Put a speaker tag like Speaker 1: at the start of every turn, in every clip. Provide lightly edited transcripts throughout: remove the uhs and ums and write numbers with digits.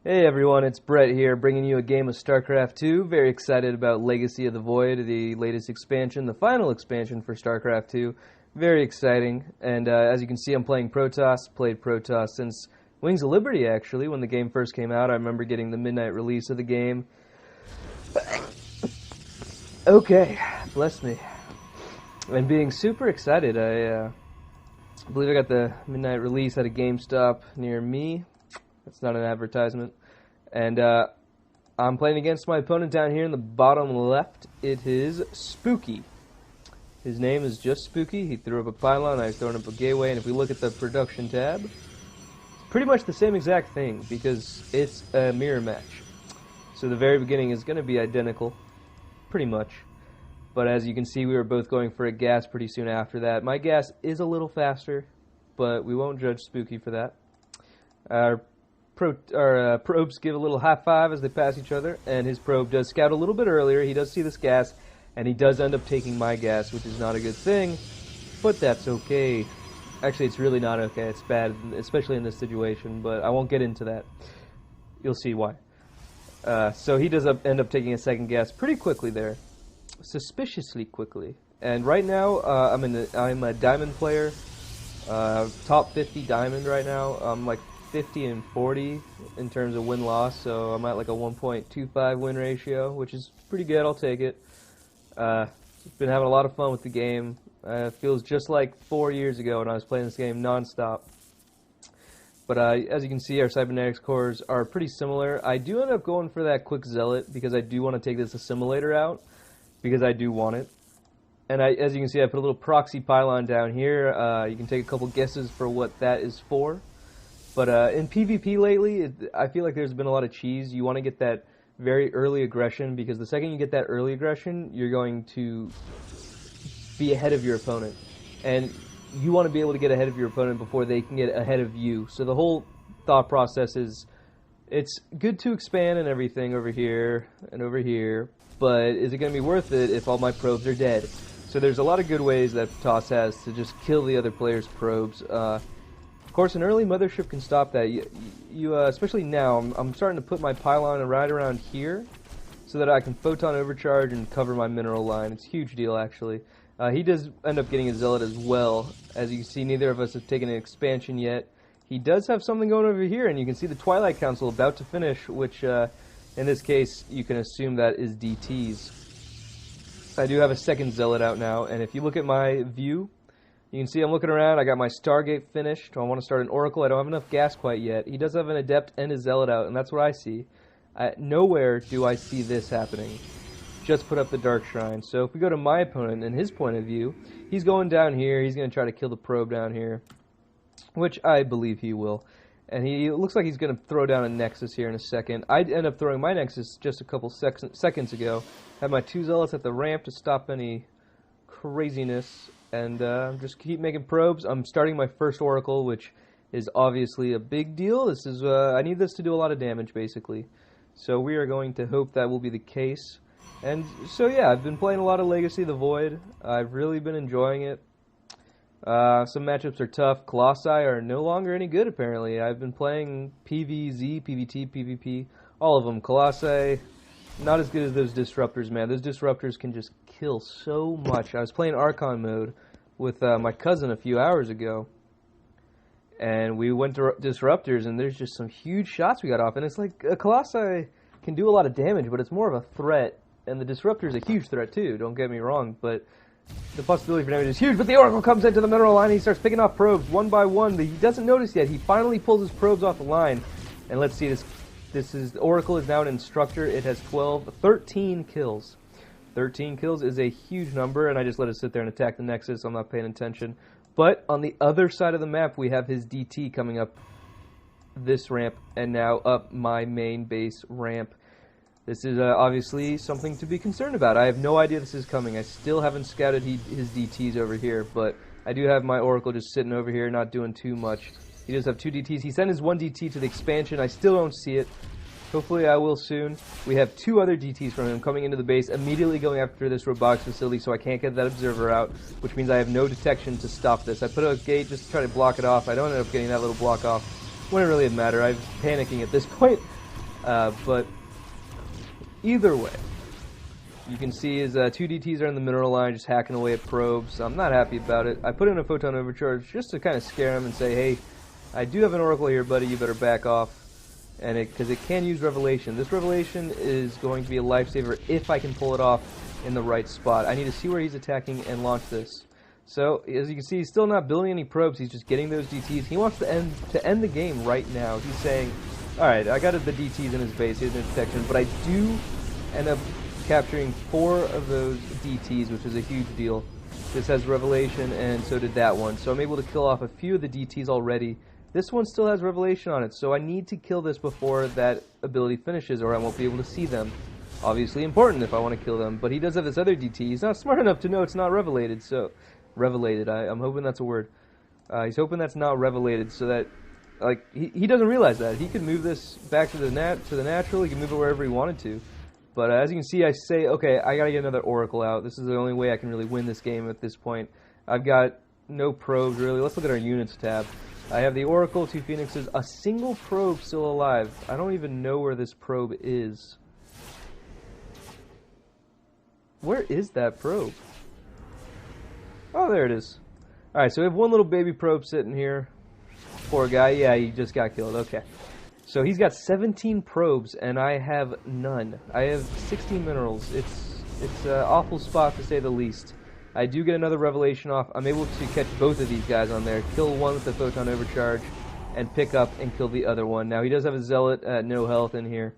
Speaker 1: Hey everyone, it's Brett here, bringing you a game of Starcraft 2. Very excited about Legacy of the Void, the latest expansion, the final expansion for Starcraft 2. Very exciting, and as you can see, I'm playing Protoss. Played Protoss since Wings of Liberty, actually, when the game first came out. I remember getting the midnight release of the game. Okay, bless me. And being super excited. I believe I got the midnight release at a GameStop near me. That's not an advertisement. And I'm playing against my opponent down here in the bottom left. It is Spooky. His name is just Spooky. He threw up a pylon, I was throwing up a gateway, and if we look at the production tab, it's pretty much the same exact thing because it's a mirror match. So the very beginning is going to be identical, pretty much. But as you can see, we were both going for a gas pretty soon after that. My gas is a little faster, but we won't judge Spooky for that. Our probes give a little high five as they pass each other, and his probe does scout a little bit earlier. He does see this gas, and he does end up taking my gas, which is not a good thing, but that's okay. Actually, it's really not okay. It's bad, especially in this situation, but I won't get into that. You'll see why. So he does end up taking a second gas pretty quickly there, suspiciously quickly. And right now, I'm a diamond player, top 50 diamond right now. I'm like 50 and 40 in terms of win-loss, so I'm at like a 1.25 win ratio, which is pretty good. I'll take it. Been having a lot of fun with the game. Feels just like 4 years ago when I was playing this game non-stop. But as you can see, our cybernetics cores are pretty similar. I do end up going for that quick zealot because I do want to take this assimilator out because I do want it. And as you can see, I put a little proxy pylon down here. You can take a couple guesses for what that is for. But in PvP lately, I feel like there's been a lot of cheese. You want to get that very early aggression, because the second you get that early aggression, you're going to be ahead of your opponent. And you want to be able to get ahead of your opponent before they can get ahead of you. So the whole thought process is, it's good to expand and everything over here and over here, but is it going to be worth it if all my probes are dead? So there's a lot of good ways that Toss has to just kill the other player's probes. Of course, an early mothership can stop that. Especially now, I'm starting to put my pylon right around here so that I can photon overcharge and cover my mineral line. It's a huge deal, actually. He does end up getting a zealot as well. As you can see, neither of us have taken an expansion yet. He does have something going over here, and you can see the Twilight Council about to finish, which in this case, you can assume that is DTs. I do have a second zealot out now, and if you look at my view, you can see I'm looking around. I got my Stargate finished. I want to start an Oracle. I don't have enough gas quite yet. He does have an Adept and a Zealot out, and that's what I see. Nowhere do I see this happening. Just put up the Dark Shrine. So if we go to my opponent and his point of view, he's going down here. He's going to try to kill the probe down here, which I believe he will. And it looks like he's going to throw down a Nexus here in a second. I'd end up throwing my Nexus just a couple seconds ago. Had my two Zealots at the ramp to stop any craziness. And just keep making probes. I'm starting my first Oracle, which is obviously a big deal. This is I need this to do a lot of damage, basically. So we are going to hope that will be the case. And so yeah, I've been playing a lot of Legacy of the Void. I've really been enjoying it. Some matchups are tough. Colossi are no longer any good, apparently. I've been playing PvZ, PvT, PvP, all of them. Colossi, not as good as those Disruptors, man. Those Disruptors can just kill so much. I was playing Archon mode with my cousin a few hours ago, and we went to Disruptors, and there's just some huge shots we got off, and it's like a Colossi can do a lot of damage, but it's more of a threat, and the Disruptor is a huge threat too, don't get me wrong, but the possibility for damage is huge. But the Oracle comes into the mineral line, and he starts picking off probes one by one, but he doesn't notice yet. He finally pulls his probes off the line, and let's see, the Oracle is now an Instructor. It has 13 kills. 13 kills is a huge number, and I just let it sit there and attack the Nexus. I'm not paying attention. But on the other side of the map, we have his DT coming up this ramp, and now up my main base ramp. This is obviously something to be concerned about. I have no idea this is coming. I still haven't scouted his DTs over here, but I do have my Oracle just sitting over here, not doing too much. He does have two DTs. He sent his one DT to the expansion. I still don't see it. Hopefully I will soon. We have two other DTs from him coming into the base, immediately going after this robotics facility, so I can't get that observer out, which means I have no detection to stop this. I put a gate just to try to block it off. I don't end up getting that little block off. Wouldn't really matter. I'm panicking at this point. But either way, you can see his 2 DTs are in the mineral line just hacking away at probes. I'm not happy about it. I put in a photon overcharge just to kind of scare him and say, hey, I do have an oracle here, buddy, you better back off. And because it can use revelation. This revelation is going to be a lifesaver if I can pull it off in the right spot. I need to see where he's attacking and launch this. So, as you can see, he's still not building any probes. He's just getting those DTs. He wants to end the game right now. He's saying, alright, I got the DTs in his base. He has no protection. But I do end up capturing 4 of those DTs, which is a huge deal. This has revelation, and so did that one. So I'm able to kill off a few of the DTs already. This one still has revelation on it, so I need to kill this before that ability finishes, or I won't be able to see them. Obviously important if I want to kill them, but he does have this other DT. He's not smart enough to know it's not revelated, so... Revelated, I'm hoping that's a word. He's hoping that's not revelated, so that... Like, he doesn't realize that. He could move this back to the natural, he can move it wherever he wanted to. But as you can see, I say, okay, I gotta get another oracle out. This is the only way I can really win this game at this point. I've got no probes, really. Let's look at our units tab. I have the oracle, 2 phoenixes, a single probe still alive. I don't even know where this probe is. Where is that probe? Oh, there it is. Alright, so we have one little baby probe sitting here. Poor guy. Yeah, he just got killed. Okay. So he's got 17 probes, and I have none. I have 16 minerals. It's an awful spot, to say the least. I do get another revelation off. I'm able to catch both of these guys on there, kill one with the photon overcharge, and pick up and kill the other one. Now, he does have a zealot at no health in here,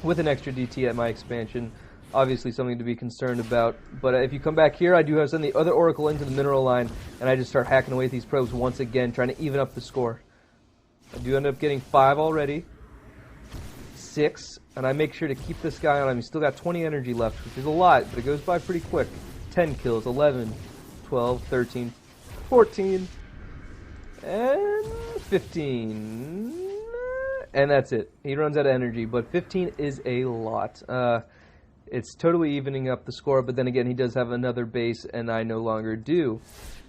Speaker 1: with an extra DT at my expansion. Obviously something to be concerned about. But if you come back here, I do have send the other oracle into the mineral line, and I just start hacking away at these probes once again, trying to even up the score. I do end up getting 5 already. 6, and I make sure to keep this guy on him. He's still got 20 energy left, which is a lot, but it goes by pretty quick. 10 kills, 11, 12, 13, 14, and 15. And that's it. He runs out of energy, but 15 is a lot. It's totally evening up the score, but then again, he does have another base, and I no longer do.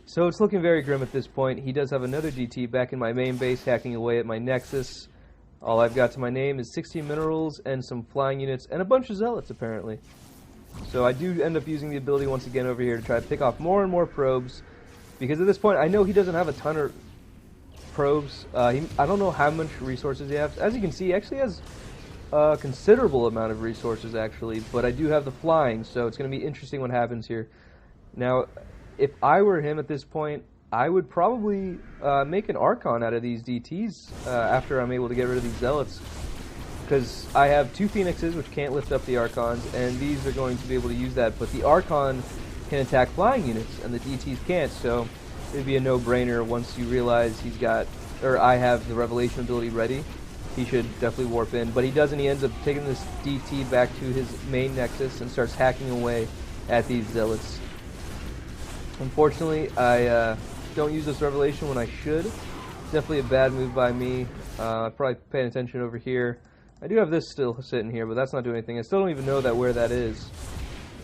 Speaker 1: So it's looking very grim at this point. He does have another DT back in my main base, hacking away at my Nexus. All I've got to my name is 16 minerals and some flying units, and a bunch of zealots, apparently. So I do end up using the ability once again over here to try to pick off more and more probes, because at this point, I know he doesn't have a ton of probes. I don't know how much resources he has. As you can see, he actually has a considerable amount of resources, actually, but I do have the flying, so it's going to be interesting what happens here. Now, if I were him at this point, I would probably make an Archon out of these DTs after I'm able to get rid of these Zealots, because I have 2 Phoenixes, which can't lift up the Archons, and these are going to be able to use that, but the Archon can attack flying units, and the DTs can't, so it'd be a no-brainer once you realize he's got, or I have the Revelation ability ready. He should definitely warp in, but he doesn't. He ends up taking this DT back to his main Nexus and starts hacking away at these Zealots. Unfortunately, I don't use this Revelation when I should. Definitely a bad move by me. Probably paying attention over here. I do have this still sitting here, but that's not doing anything. I still don't even know where that is.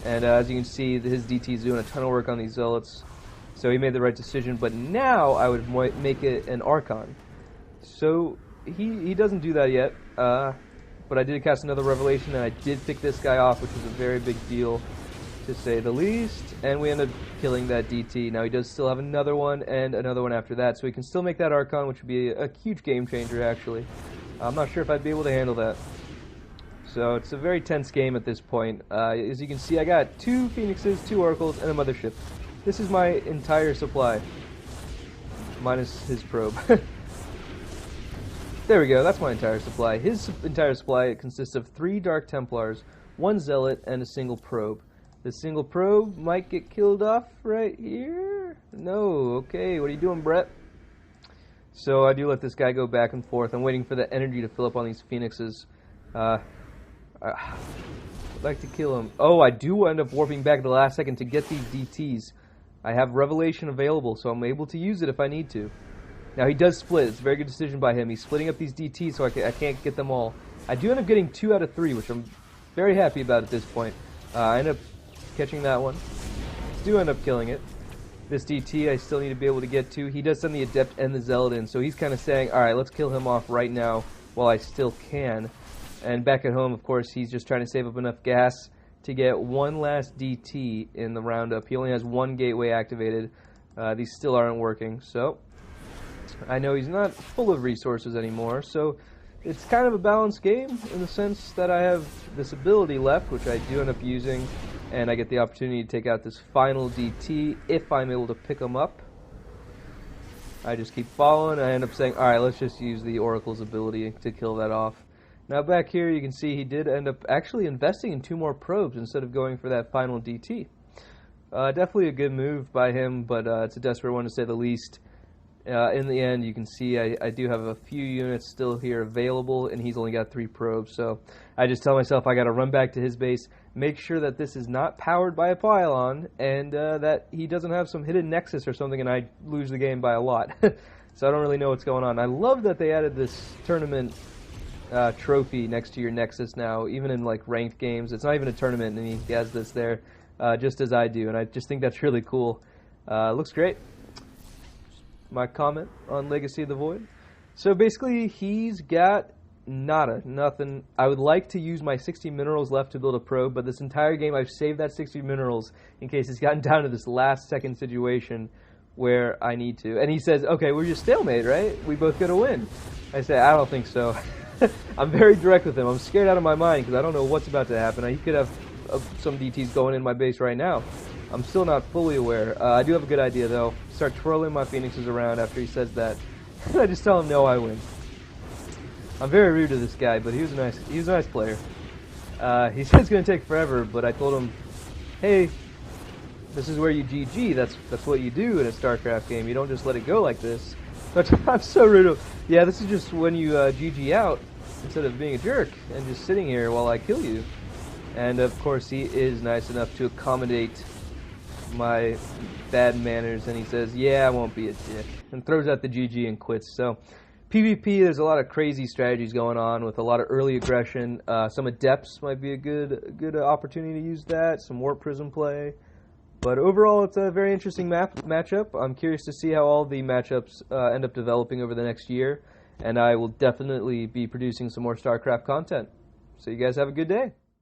Speaker 1: And as you can see, his DT is doing a ton of work on these Zealots. So he made the right decision, but now I would make it an Archon. So he doesn't do that yet, but I did cast another Revelation, and I did pick this guy off, which was a very big deal, to say the least, and we ended up killing that DT. Now he does still have another one, and another one after that, so he can still make that Archon, which would be a huge game changer, actually. I'm not sure if I'd be able to handle that. So it's a very tense game at this point. As you can see, I got 2 Phoenixes, 2 Oracles, and a Mothership. This is my entire supply, minus his probe. There we go, that's my entire supply. His entire supply consists of 3 Dark Templars, 1 Zealot, and a single probe. The single probe might get killed off right here. No, okay, what are you doing, Brett? So I do let this guy go back and forth. I'm waiting for the energy to fill up on these Phoenixes. I'd like to kill him. Oh, I do end up warping back at the last second to get these DTs. I have Revelation available, so I'm able to use it if I need to. Now, he does split. It's a very good decision by him. He's splitting up these DTs, so I can't get them all. I do end up getting 2 out of 3, which I'm very happy about at this point. I end up catching that one. Do end up killing it. This DT I still need to be able to get to. He does send the Adept and the Zealot in, so he's kind of saying, alright, let's kill him off right now while I still can. And back at home, of course, he's just trying to save up enough gas to get one last DT in the roundup. He only has one gateway activated. These still aren't working, so I know he's not full of resources anymore. So it's kind of a balanced game in the sense that I have this ability left, which I do end up using, and I get the opportunity to take out this final DT if I'm able to pick him up. I just keep following. I end up saying, alright, let's just use the Oracle's ability to kill that off. Now back here you can see he did end up actually investing in 2 more probes instead of going for that final DT. Definitely a good move by him, but it's a desperate one to say the least. In the end, you can see I do have a few units still here available, and he's only got 3 probes. So I just tell myself I got to run back to his base, make sure that this is not powered by a pylon, and that he doesn't have some hidden nexus or something, and I lose the game by a lot. So I don't really know what's going on. I love that they added this tournament trophy next to your nexus now, even in like ranked games. It's not even a tournament, and he has this there, just as I do, and I just think that's really cool. Looks great. My comment on Legacy of the Void. So basically, he's got nothing. I would like to use my 60 minerals left to build a probe, but this entire game I've saved that 60 minerals in case he's gotten down to this last second situation where I need to. And he says, okay, we're just stalemate, right? We both get a win. I say, I don't think so. I'm very direct with him. I'm scared out of my mind because I don't know what's about to happen. He could have some DTs going in my base right now. I'm still not fully aware. I do have a good idea, though. Start twirling my phoenixes around after he says that. I just tell him, no, I win. I'm very rude to this guy, but he was a nice player. He said it's going to take forever, but I told him, hey, this is where you GG. That's what you do in a Starcraft game. You don't just let it go like this. But I'm so rude. Yeah, this is just when you GG out instead of being a jerk and just sitting here while I kill you. And, of course, he is nice enough to accommodate my bad manners, and he says, yeah, I won't be a dick, and throws out the GG and quits. So PvP, there's a lot of crazy strategies going on with a lot of early aggression. Some adepts might be a good opportunity to use that, some warp prism play, but overall it's a very interesting matchup. I'm curious to see how all the matchups end up developing over the next year, and I will definitely be producing some more StarCraft content. So you guys have a good day.